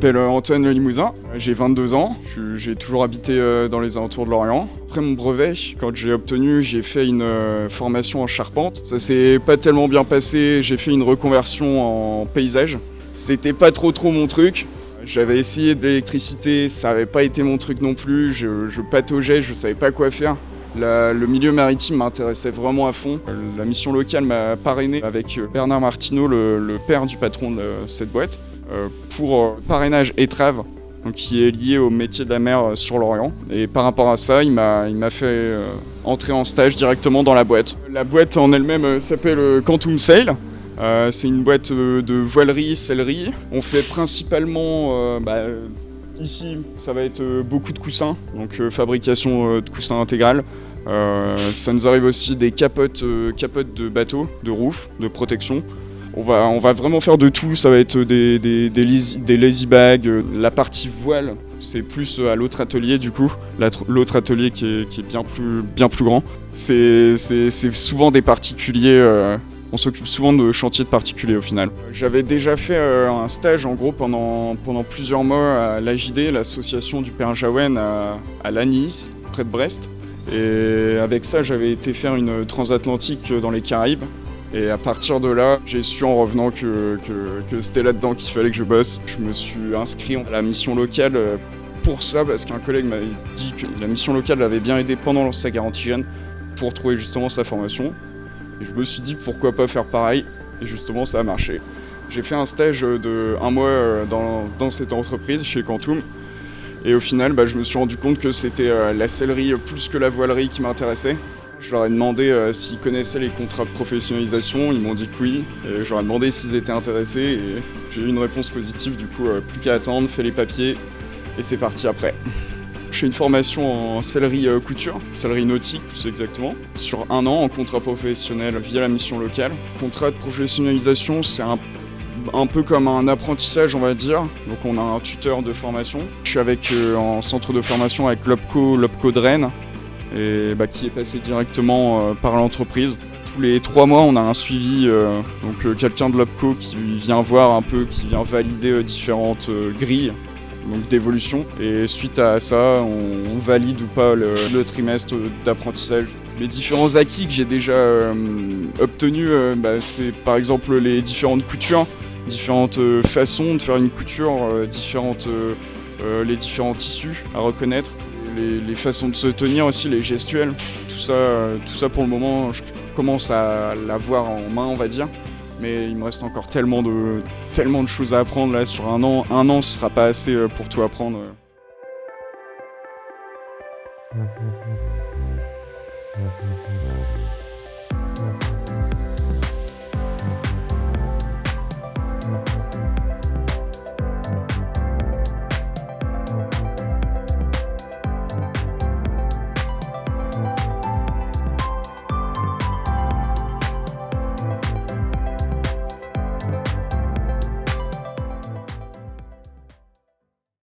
m'appelle Antoine Le Limousin, j'ai 22 ans, j'ai toujours habité dans les alentours de Lorient. Après mon brevet, quand j'ai obtenu, j'ai fait une formation en charpente. Ça s'est pas tellement bien passé, j'ai fait une reconversion en paysage. C'était pas trop mon truc. J'avais essayé de l'électricité, ça avait pas été mon truc non plus, je pataugeais, je savais pas quoi faire. Le milieu maritime m'intéressait vraiment à fond. La mission locale m'a parrainé avec Bernard Martineau, le père du patron de cette boîte, pour parrainage étrave, donc qui est lié au métier de la mer sur Lorient. Et par rapport à ça, il m'a fait entrer en stage directement dans la boîte. La boîte en elle-même s'appelle Quantum Sail. C'est une boîte de voilerie, sellerie. On fait principalement, ici, ça va être beaucoup de coussins, donc fabrication de coussins intégral. Ça nous arrive aussi des capotes de bateaux, de roof, de protection. On va vraiment faire de tout, ça va être des lazy bags. La partie voile, c'est plus à l'autre atelier du coup, l'autre atelier qui est bien plus grand. C'est souvent des particuliers. On s'occupe souvent de chantiers de particuliers au final. J'avais déjà fait un stage en gros pendant plusieurs mois à l'AJD, l'association du Père Jaouen à Lagny, près de Brest. Et avec ça, j'avais été faire une transatlantique dans les Caraïbes. Et à partir de là, j'ai su en revenant que c'était là-dedans qu'il fallait que je bosse. Je me suis inscrit à la mission locale pour ça, parce qu'un collègue m'avait dit que la mission locale l'avait bien aidé pendant sa garantie jeune pour trouver justement sa formation. Et je me suis dit pourquoi pas faire pareil, et justement ça a marché. J'ai fait un stage de 1 mois dans cette entreprise chez Quantum, et au final je me suis rendu compte que c'était la sellerie plus que la voilerie qui m'intéressait. Je leur ai demandé s'ils connaissaient les contrats de professionnalisation, ils m'ont dit que oui, et je leur ai demandé s'ils étaient intéressés, et j'ai eu une réponse positive, du coup plus qu'à attendre, fait les papiers, et c'est parti après. Je fais une formation en sellerie couture, sellerie nautique plus exactement, sur 1 an en contrat professionnel via la mission locale. Contrat de professionnalisation, c'est un peu comme un apprentissage on va dire, donc on a un tuteur de formation. Je suis en centre de formation avec l'OPCO de Rennes, et qui est passé directement par l'entreprise. Tous les 3 mois on a un suivi, donc quelqu'un de l'OPCO qui vient voir un peu, qui vient valider différentes grilles, donc d'évolution, et suite à ça on valide ou pas le trimestre d'apprentissage. Les différents acquis que j'ai déjà obtenus, c'est par exemple les différentes coutures, différentes façons de faire une couture, les différents tissus à reconnaître, les façons de se tenir aussi, les gestuels, tout ça pour le moment je commence à l'avoir en main on va dire. Mais il me reste encore tellement de choses à apprendre là sur 1 an. 1 an, ce sera pas assez pour tout apprendre.